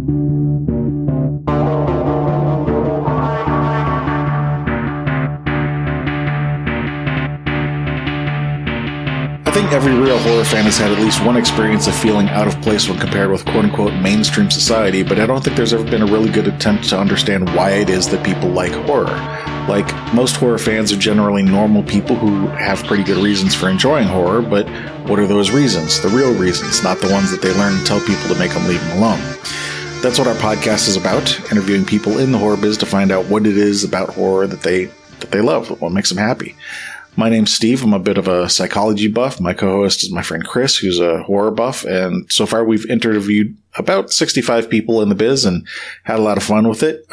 I think every real horror fan has had at least one experience of feeling out of place when compared with quote-unquote mainstream society, but I don't think there's ever been a really good attempt to understand why it is that people like horror. Like, most horror fans are generally normal people who have pretty good reasons for enjoying horror, but what are those reasons? The real reasons, not the ones that they learn to tell people to make them leave them alone. That's what our podcast is about, interviewing people in the horror biz to find out what it is about horror that they love, what makes them happy. My name's Steve. I'm a bit of a psychology buff. My co-host is my friend Chris, who's a horror buff. And so far, we've interviewed about 65 people in the biz and had a lot of fun with it.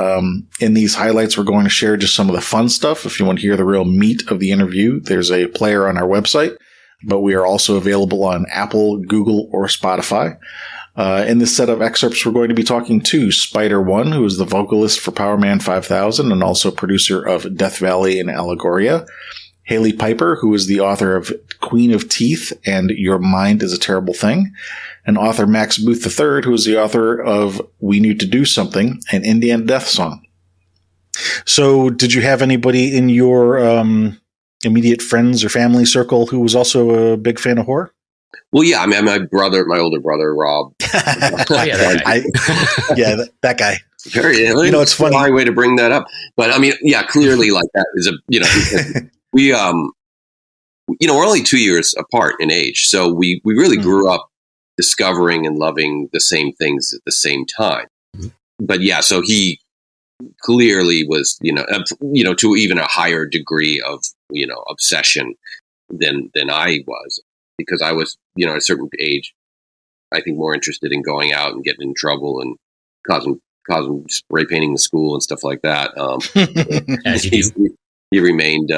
In these highlights, we're going to share just some of the fun stuff. If you want to hear the real meat of the interview, there's a player on our website, but we are also available on Apple, Google, or Spotify. In this set of excerpts, we're going to be talking to Spider One, who is the vocalist for Power Man 5000 and also producer of Death Valley and Allegoria. Hailey Piper, who is the author of Queen of Teeth and Your Mind is a Terrible Thing, and author Max Booth III, who is the author of We Need to Do Something, an Indian death song. So did you have anybody in your immediate friends or family circle who was also a big fan of horror? Well, yeah, I mean, my older brother, Rob. That guy. Very, it's funny. Way to bring that up. But I mean, yeah, clearly like that is we, we're only 2 years apart in age. So we really grew up discovering and loving the same things at the same time. Mm-hmm. But yeah, so he clearly was, to even a higher degree of, obsession than I was, because I was, at a certain age, I think more interested in going out and getting in trouble and causing spray painting the school and stuff like that. As you do. He remained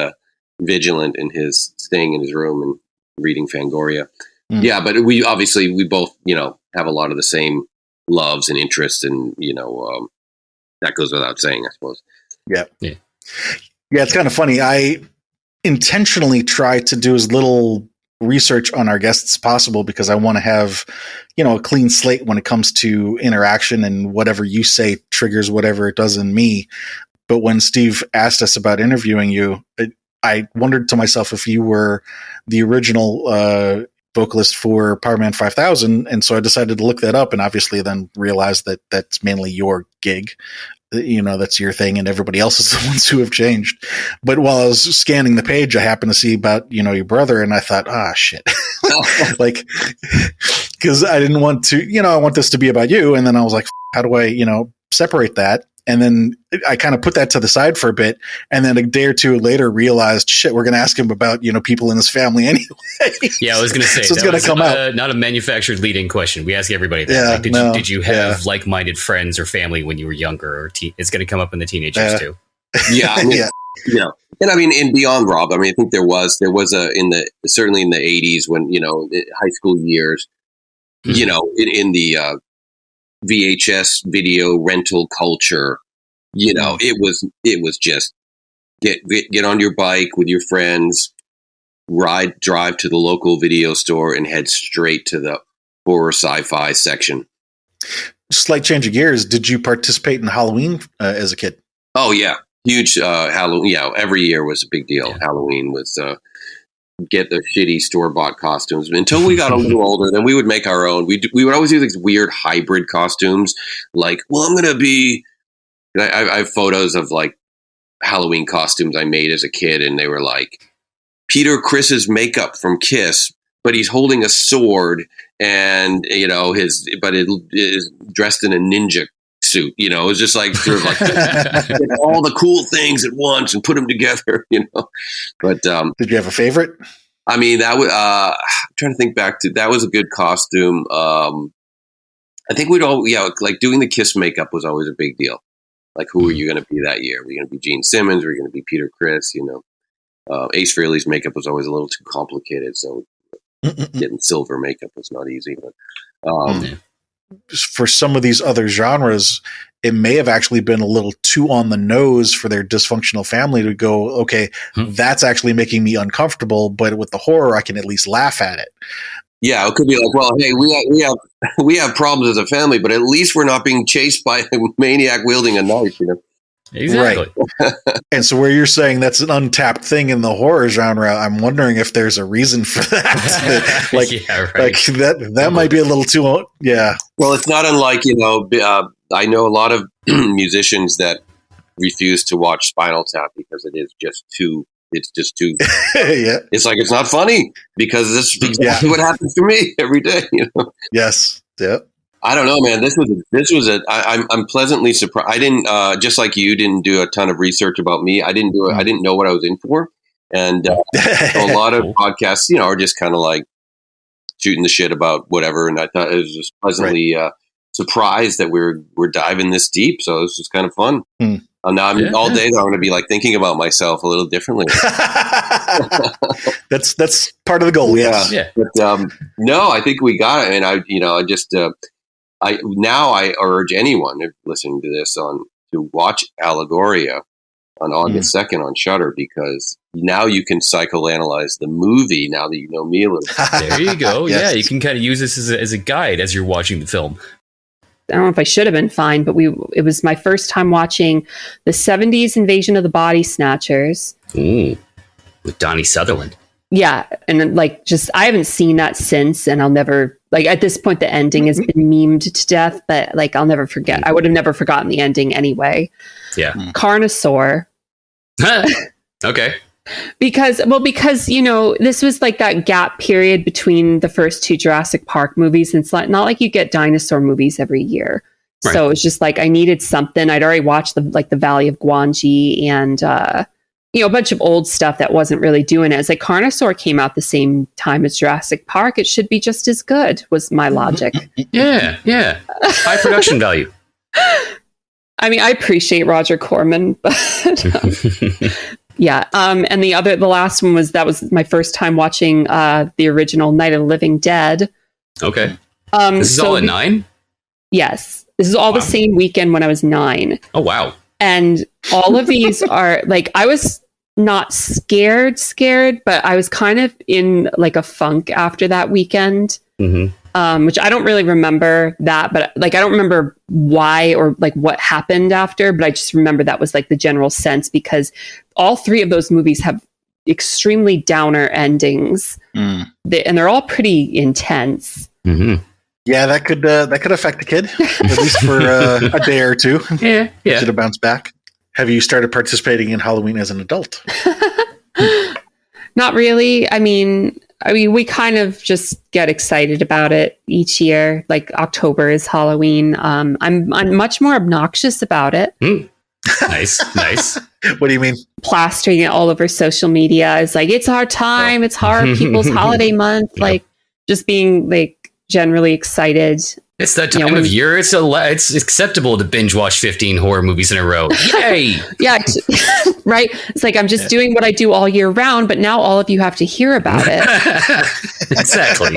vigilant in his staying in his room and reading Fangoria. Mm. Yeah, but we both, have a lot of the same loves and interests, and that goes without saying, I suppose. Yeah. It's kind of funny. I intentionally try to do as little research on our guests as possible because I want to have, a clean slate when it comes to interaction, and whatever you say triggers whatever it does in me. But when Steve asked us about interviewing you, I wondered to myself if you were the original vocalist for Power Man 5000. And so I decided to look that up, and obviously then realized that that's mainly your gig. That's your thing, and everybody else is the ones who have changed. But while I was scanning the page, I happened to see about, your brother, and I thought, shit. Like, because I didn't want to, I want this to be about you. And then I was like, how do I, separate that? And then I kind of put that to the side for a bit. And then a day or two later realized, shit, we're going to ask him about, people in his family anyway. Yeah, I was going to say, so it's going to come out. Not a manufactured leading question. We ask everybody that. Did you have like-minded friends or family when you were younger? Or it's going to come up in the teenagers too. Yeah. I mean, And I mean, and beyond Rob, I mean, I think there was certainly in the 80s when, high school years, in the VHS video rental culture, it was just get on your bike with your friends, drive to the local video store and head straight to the horror sci-fi section. Slight change of gears. Did you participate in Halloween as a kid? Oh yeah. Huge Halloween. Yeah. Every year was a big deal. Yeah. Halloween was, get the shitty store-bought costumes until we got a little older. Then we would make our own. We would always do these weird hybrid costumes. Like, well, I'm going to be. I have photos of like Halloween costumes I made as a kid, and they were like Peter Criss's makeup from Kiss, but he's holding a sword, and it is dressed in a ninja suit. It was just like sort of like all the cool things at once and put them together. But did you have a favorite? I mean, that was. I'm trying to think back to that was a good costume. I think like doing the Kiss makeup was always a big deal. Like, who are you going to be that year? Were you going to be Gene Simmons? Were you going to be Peter Criss? Ace Frehley's makeup was always a little too complicated, so getting silver makeup was not easy. But for some of these other genres, it may have actually been a little too on the nose for their dysfunctional family to go, okay, that's actually making me uncomfortable. But with the horror, I can at least laugh at it. Yeah, it could be like, well, hey, we have problems as a family, but at least we're not being chased by a maniac wielding a knife, you know. Exactly. Right. And so where you're saying that's an untapped thing in the horror genre, I'm wondering if there's a reason for that. Like that might be a little too, yeah. Well, it's not unlike, you know, I know a lot of musicians that refuse to watch Spinal Tap because it's just too yeah. It's like, it's not funny because this is exactly what happens to me every day, you know. Yes. Yeah. I don't know, man. I'm pleasantly surprised. I didn't, just like you didn't do a ton of research about me. I didn't do it. I didn't know what I was in for. And so a lot of podcasts, you know, are just kind of like shooting the shit about whatever. And I thought it was just pleasantly surprised that we're diving this deep. So this was kind of fun. Now all day I'm going to be like thinking about myself a little differently. That's part of the goal. Yes. Yeah. But no, I think we got it. And I urge anyone listening to this to watch Allegoria on August 2nd on Shudder, because now you can psychoanalyze the movie now that you know me a little bit. There you go. Yes. Yeah, you can kind of use this as a guide as you're watching the film. I don't know if I should have been fine, but it was my first time watching the 70s Invasion of the Body Snatchers. Ooh, with Donnie Sutherland. Yeah. And like, I haven't seen that since, and I'll never, like, at this point, the ending has been memed to death, but like, I'll never forget. I would have never forgotten the ending anyway. Yeah. Carnosaur. Okay. Because, you know, this was like that gap period between the first two Jurassic Park movies. And it's not like you get dinosaur movies every year. Right. So it's just like, I needed something. I'd already watched the Valley of Gwangi and, you know, a bunch of old stuff that wasn't really doing it. It's like Carnosaur came out the same time as Jurassic Park. It should be just as good, was my logic. Yeah. High production value. I mean, I appreciate Roger Corman, but yeah. And the last one was my first time watching the original Night of the Living Dead. Okay. This is all at 9? Yes. This is all the same weekend when I was 9. Oh, wow. And all of these are like, I was not scared, but I was kind of in like a funk after that weekend, which I don't really remember that, but like, I don't remember why or like what happened after, but I just remember that was like the general sense, because all 3 of those movies have extremely downer endings and they're all pretty intense. Yeah, that could affect the kid, at least for a day or two. Yeah. Should have bounced back. Have you started participating in Halloween as an adult? Not really. I mean, we kind of just get excited about it each year. Like October is Halloween. I'm much more obnoxious about it. Nice. What do you mean? Plastering it all over social media. It's like, it's our time. It's horror people's holiday month. Like, just being like generally excited. It's that time of year. It's acceptable to binge watch 15 horror movies in a row. Yay! Yeah, right. It's like, I'm just doing what I do all year round, but now all of you have to hear about it. Exactly.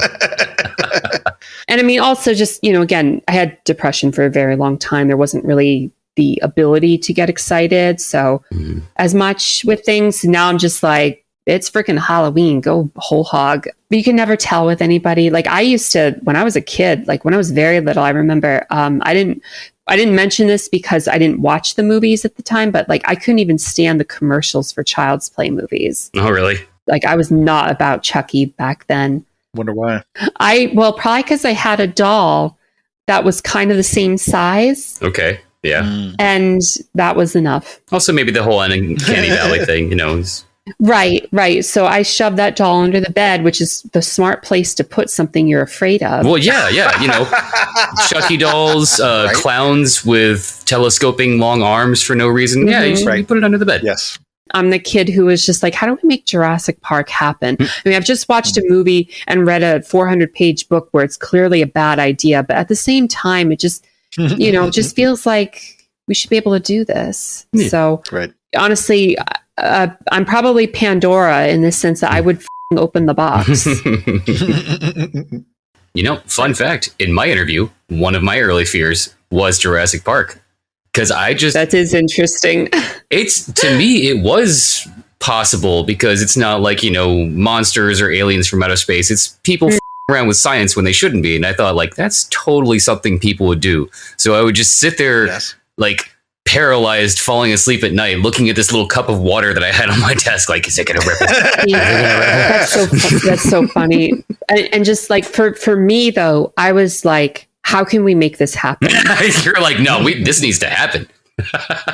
And I mean, also just, you know, again, I had depression for a very long time. There wasn't really the ability to get excited. So as much with things, now I'm just like, it's freaking Halloween, go whole hog. But you can never tell with anybody. Like I used to, when I was a kid, like when I was very little, I remember, I didn't mention this because I didn't watch the movies at the time, but like I couldn't even stand the commercials for Child's Play movies. Oh, really? Like I was not about Chucky back then. Wonder why? Probably because I had a doll that was kind of the same size. Okay. Yeah. And that was enough. Also, maybe the whole Uncanny Valley thing, you know, is... Right. So I shoved that doll under the bed, which is the smart place to put something you're afraid of. Well, yeah. You know, Chucky dolls, right? Clowns with telescoping long arms for no reason. Yeah, you put it under the bed. Yes. I'm the kid who was just like, how do we make Jurassic Park happen? I mean, I've just watched a movie and read a 400-page book where it's clearly a bad idea. But at the same time, it just, you know, just feels like we should be able to do this. Yeah. So honestly, I'm probably Pandora in this sense that I would open the box. You know, fun fact, in my interview, one of my early fears was Jurassic Park. Because that is interesting. To me, it was possible because it's not like, you know, monsters or aliens from outer space. It's people around with science when they shouldn't be. And I thought, like, that's totally something people would do. So I would just sit there, like, paralyzed, falling asleep at night, looking at this little cup of water that I had on my desk. Like, is it going to rip it? That's so funny. And just like for me though, I was like, how can we make this happen? You're like, no, this needs to happen.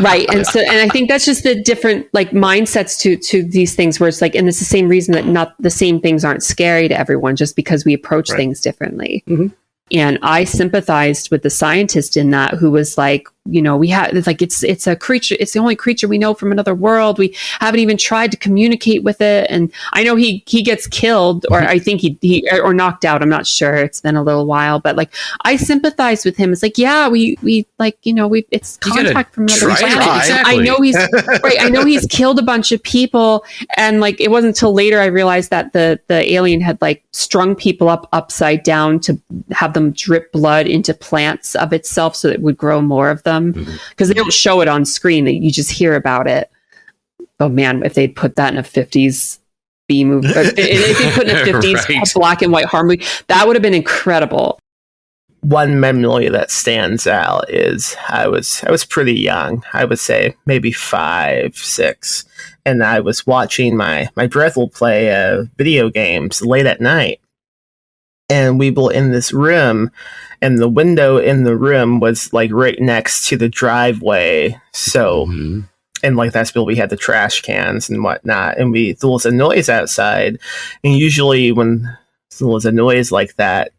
Right. And I think that's just the different like mindsets to these things where it's like, and it's the same reason that not the same things aren't scary to everyone just because we approach things differently. Mm-hmm. And I sympathized with the scientist in that, who was like, you know, it's a creature. It's the only creature we know from another world. We haven't even tried to communicate with it. And I know he gets killed, or I think he or knocked out. I'm not sure. It's been a little while, but like I sympathize with him. It's like, yeah, we like, you know, it's contact from another planet. Exactly. I know he's right. I know he's killed a bunch of people, and like it wasn't until later I realized that the alien had like strung people upside down to have them drip blood into plants of itself so that it would grow more of them. Because they don't show it on screen, you just hear about it. Oh man, if they'd put that in a 50s B movie, if they put in a 50s black and white horror movie, that would have been incredible. One memory that stands out is I was pretty young. I would say maybe 5, 6, and I was watching my brother play video games late at night. And we were in this room, and the window in the room was like right next to the driveway. So, and like that's where we had the trash cans and whatnot. And there was a noise outside. And usually when there was a noise like that,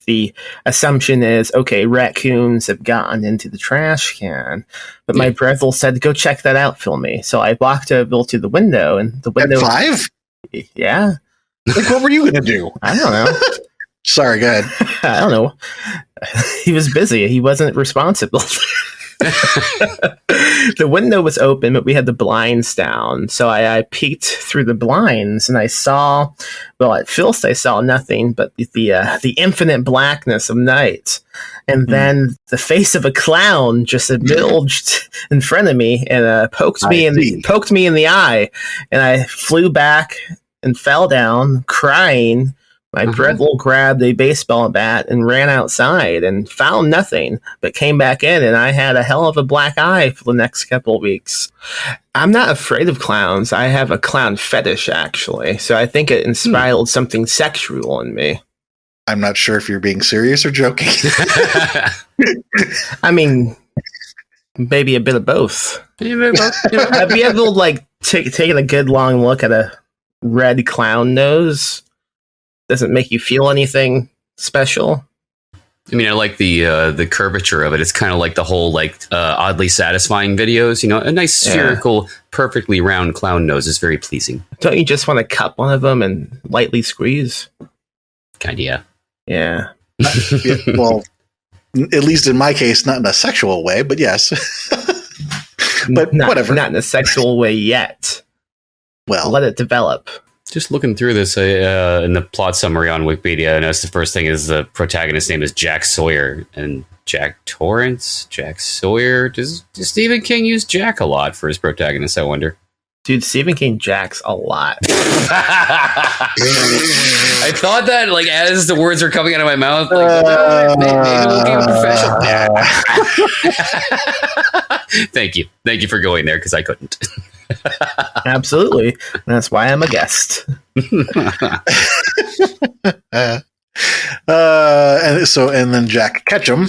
the assumption is, okay, raccoons have gotten into the trash can. But my brother said, go check that out for me. So I walked over to the window, and the window. At 5? Yeah. Like, what were you going to do? I don't know. Sorry, go ahead. I don't know. He was busy. He wasn't responsible. The window was open, but we had the blinds down. So I peeked through the blinds, and I saw, well, at first I saw nothing but the infinite blackness of night. And then the face of a clown just emerged in front of me and poked me in the eye. And I flew back and fell down crying. My brother grabbed a baseball bat and ran outside and found nothing, but came back in, and I had a hell of a black eye for the next couple of weeks. I'm not afraid of clowns. I have a clown fetish, actually. So I think it inspired something sexual in me. I'm not sure if you're being serious or joking. I mean, maybe a bit of both. Have you ever like taken a good long look at a red clown nose? Doesn't make you feel anything special. I mean, I like the curvature of it. It's kind of like the whole like oddly satisfying videos. You know, a nice spherical, perfectly round clown nose is very pleasing. Don't you just want to cut one of them and lightly squeeze? Kind of, yeah. Yeah. Well, at least in my case, not in a sexual way, but yes. But whatever. Not in a sexual way yet. Well, let it develop. Just looking through this in the plot summary on Wikipedia, I noticed the first thing is the protagonist's name is Jack Sawyer, and Jack Torrance, Jack Sawyer. Does Stephen King use Jack a lot for his protagonist, I wonder? Dude, Stephen King jacks a lot. I thought that, like, as the words were coming out of my mouth, like, maybe we'll give a professional. Thank you for going there, because I couldn't. Absolutely. That's why I'm a guest. And then Jack Ketchum.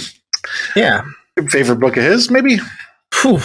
Yeah. Favorite book of his, maybe? Whew.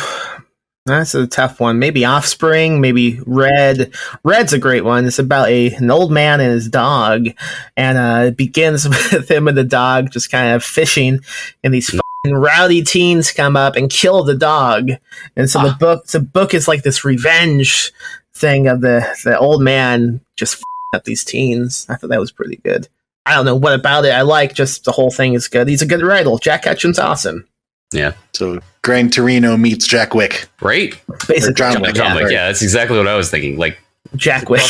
That's a tough one. Maybe Offspring, maybe Red. Red's a great one. It's about an old man and his dog, and it begins with him and the dog just kind of fishing, and these fucking rowdy teens come up and kill the dog. And so the book is like this revenge thing of the old man just up these teens. I thought that was pretty good. I don't know what about it I like, just the whole thing is good. He's a good writer. Jack Ketchum's awesome. Yeah. So Gran Torino meets Jack Wick. Right? Basically, John Wick. Yeah, that's exactly what I was thinking. Like Jack Wick.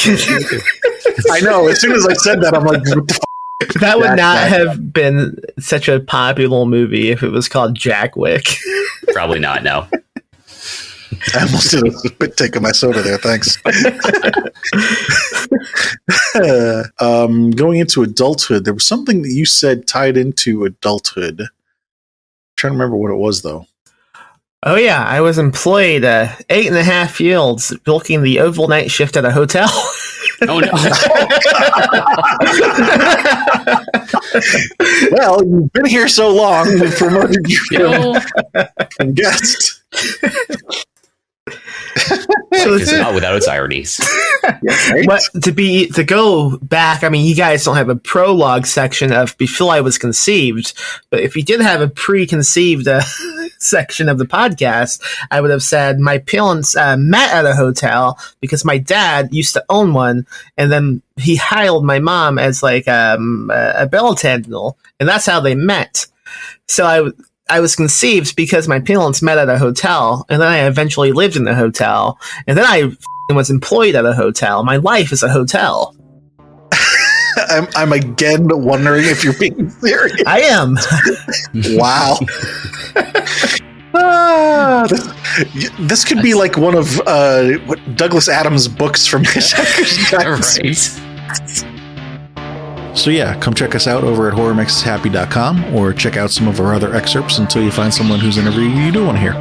I know. As soon as I said that, I'm like, what the f-? That would not have been such a popular movie if it was called Jack Wick. Probably not, no. I almost did a spit take of my soda there. Thanks. Going into adulthood, there was something that you said tied into adulthood. I'm trying to remember what it was, though. Oh yeah, I was employed 8.5 years working the overnight shift at a hotel. Oh no! Well, you've been here so long, we promoted you from guest. So It's not without its ironies. Right? But to go back, I mean, you guys don't have a prologue section of before I was conceived, but if you did have a preconceived section of the podcast, I would have said my parents met at a hotel because my dad used to own one, and then he hired my mom as like a bell attendant, and that's how they met. So I was conceived because my parents met at a hotel, and then I eventually lived in the hotel, and then I was employed at a hotel. My life is a hotel. I'm again wondering if you're being serious. I am. Wow. This could be like one of Douglas Adams' books from Hitchhiker's Guide to Right. So yeah, come check us out over at horrormakeshappy.com or check out some of our other excerpts until you find someone whose interview you do want to hear.